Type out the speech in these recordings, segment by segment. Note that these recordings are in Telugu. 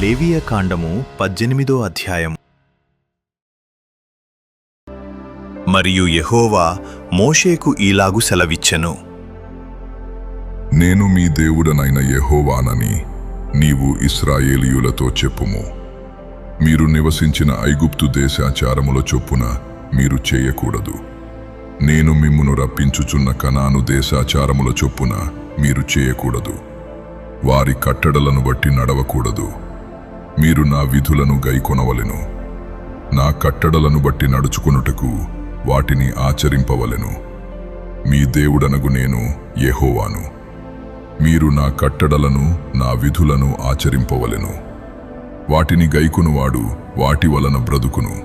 లేవియకాండము 18వ అధ్యాయం. మరియు యెహోవా మోషేకు ఈలాగు సెలవిచ్చెను. నేను మీ దేవుడనైన యెహోవానని నీవు ఇశ్రాయేలీయులతో చెప్పుము. మీరు నివసించిన ఐగుప్తు దేశాచారముల చొప్పున మీరు చేయకూడదు. నేను మిమ్మును రప్పించుచున్న కనాను దేశాచారముల చొప్పున మీరు చేయకూడదు. వారి కట్టడలను బట్టి నడవకూడదు. మీరు నా విధులను గైకొనవలెను. నా కట్టడలను బట్టి నడుచుకొనుటకు వాటిని ఆచరింపవలెను. మీ దేవుడనగు నేను యెహోవాను. మీరు నా కట్టడలను నా విధులను ఆచరింపవలెను. వాటిని గైకొనువాడు వాటి వలన బ్రతుకును.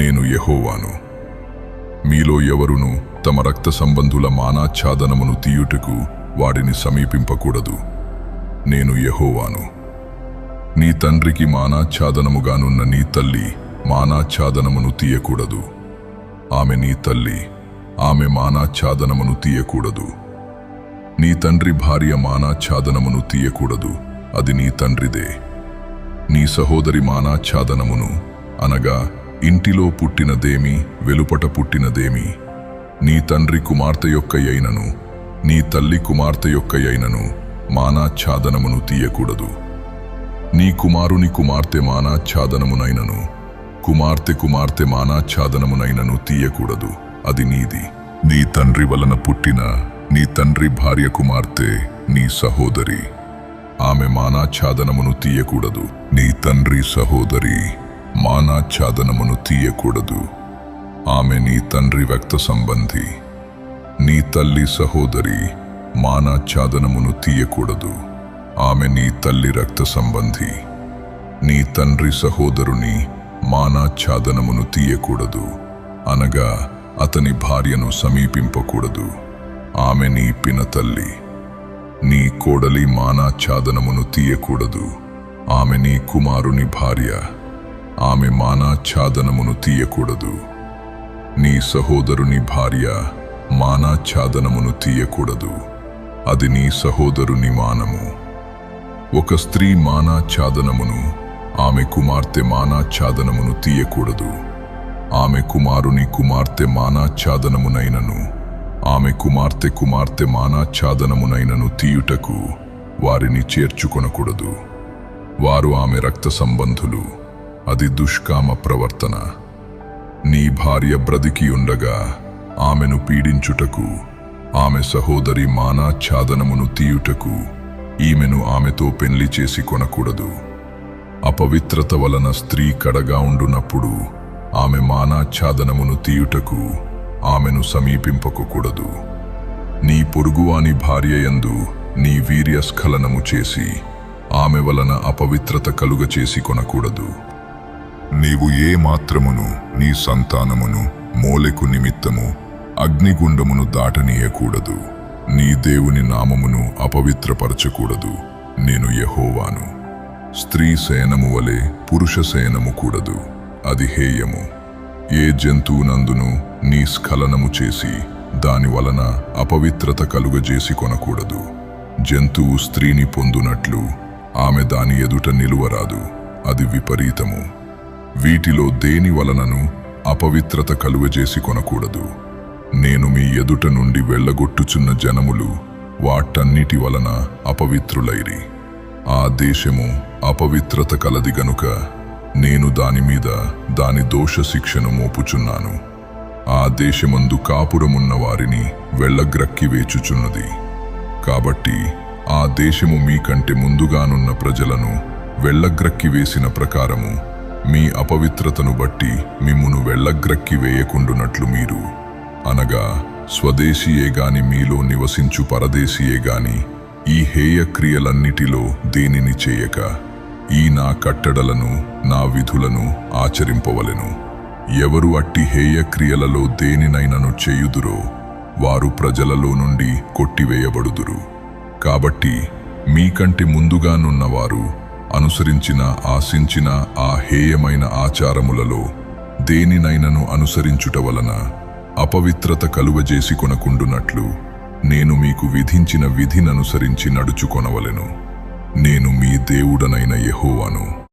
నేను యెహోవాను. మీలో ఎవరును తమ రక్త సంబంధుల మానాఛాదనమును తీయుటకు వాడిని సమీపింపకూడదు. నేను యెహోవాను. నీ తండ్రికి మానాఛాదనముగానున్న నీ తల్లి మానాఛాదనమును తీయకూడదు. ఆమె నీ తల్లి, ఆమె మానాఛాదనమును తీయకూడదు. నీ తండ్రి భార్య మానాఛాదనమును తీయకూడదు, అది నీ తండ్రిదే. నీ సహోదరి మానాఛాదనమును, అనగా ఇంటిలో పుట్టినదేమి వెలుపట పుట్టినదేమి, నీ తండ్రి కుమార్తె యొక్క యైనను నీ తల్లి కుమార్తె యొక్క యైనను మానాఛాదనమును తీయకూడదు. నీ కుమారుని కుమార్తె మానాఛాదనమునైనను కుమార్తె కుమార్తె మానాఛాదనమునైనను తీయకూడదు, అది నీది. నీ తండ్రి వలన పుట్టిన నీ తండ్రి భార్య కుమార్తె నీ సహోదరి, ఆమె మానాఛాదనమును తీయకూడదు. నీ తండ్రి సహోదరి మానాఛాదనమును తీయకూడదు. ఆమె నీ తండ్రి రక్త సంబంధి. నీ తల్లి సహోదరి మానాఛాదనమును తీయకూడదు. ఆమె నీ తల్లి రక్త సంబంధి. నీ తండ్రి సహోదరుని మానాఛాదనమును తీయకూడదు, అనగా అతని భార్యను సమీపింపకూడదు. ఆమె నీ పినతల్లి. నీ కోడలి మానాఛాదనమును తీయకూడదు. ఆమె నీ కుమారుని భార్య. ఆమె మానాఛాదనమును తీయకూడదు. నీ సహోదరుని భార్య మానాఛాదనమును తీయకూడదు, అది నీ సహోదరుని మానము. ఒక స్త్రీ మానాఛాదనమును, ఆమె కుమార్తె మానాఛాదనమును తీయకూడదు. ఆమె కుమారుని కుమార్తె మానాఛాదనమునైనను ఆమె కుమార్తె కుమార్తె మానాఛాదనమునైనను తీయుటకు వారిని చేర్చుకొనకూడదు. వారు ఆమె రక్త సంబంధులు, అది దుష్కామ ప్రవర్తన. నీ భార్య బ్రతికి ఉండగా ఆమెను పీడించుటకు, ఆమె సహోదరి మానాఛాదనమును తీయుటకు ఈమెను ఆమెతో పెళ్లి చేసి కొనకూడదు. అపవిత్రత వలన స్త్రీ కడగా ఉండునప్పుడు ఆమె మానాఛాదనమును తీయుటకు ఆమెను సమీపింపకూడదు. నీ పొరుగువాని భార్య యందు నీ వీర్యస్ఖలనము చేసి ఆమె వలన అపవిత్రత కలుగచేసి కొనకూడదు. నీవు ఏ మాత్రమును నీ సంతానమును మోలెకు నిమిత్తము అగ్నిగుండమును దాటనీయకూడదు. నీ దేవుని నామమును అపవిత్రపరచకూడదు. నేను యెహోవాను. స్త్రీ శయనము వలె పురుష శయనము కూడదు, అది హేయము. ఏ జంతువునందును నీ స్ఖలనము చేసి దాని వలన అపవిత్రత కలుగజేసి కొనకూడదు. జంతువు స్త్రీని పొందునట్లు ఆమె దాని ఎదుట నిలువరాదు, అది విపరీతము. వీటిలో దేని వలనను అపవిత్రత కలుగజేసి కొనకూడదు. నేను మీ ఎదుట నుండి వెళ్ళగొట్టుచున్న జనములు వాటన్నిటి వలన అపవిత్రులైరి. ఆ దేశము అపవిత్రత కలది గనుక నేను దాని మీద దాని దోష శిక్షను మోపుచున్నాను. ఆ దేశమందు కాపురమున్న వారిని వెళ్ళగ్రక్కి వేచుచున్నది. కాబట్టి ఆ దేశము మీకంటే ముందుగానున్న ప్రజలను వెళ్ళగ్రక్కి వేసిన ప్రకారము మీ అపవిత్రతను బట్టి మిమ్మును వెళ్ళగ్రక్కి వేయకుండునట్లు మీరు, అనగా స్వదేశీయే గాని మీలో నివసించు పరదేశీయే గాని ఈ హేయ క్రియలన్నిటిలో దేనిని చేయక ఈ నా కట్టడలను నా విధులను ఆచరింపవలెను. ఎవరు అట్టి హేయ క్రియలలో దేనినైనను చేయుదురో వారు ప్రజలలో నుండి కొట్టివేయబడుదురు. కాబట్టి మీకంటే ముందుగానున్నవారు అనుసరించిన ఆశించిన ఆ హేయమైన ఆచారములలో దేనినైనను అనుసరించుట వలన అపవిత్రత కలుగజేసి కొనకుండునట్లు నేను మీకు విధించిన విధిననుసరించి నడుచుకొనవలెను. నేను మీ దేవుడనైన యెహోవాను.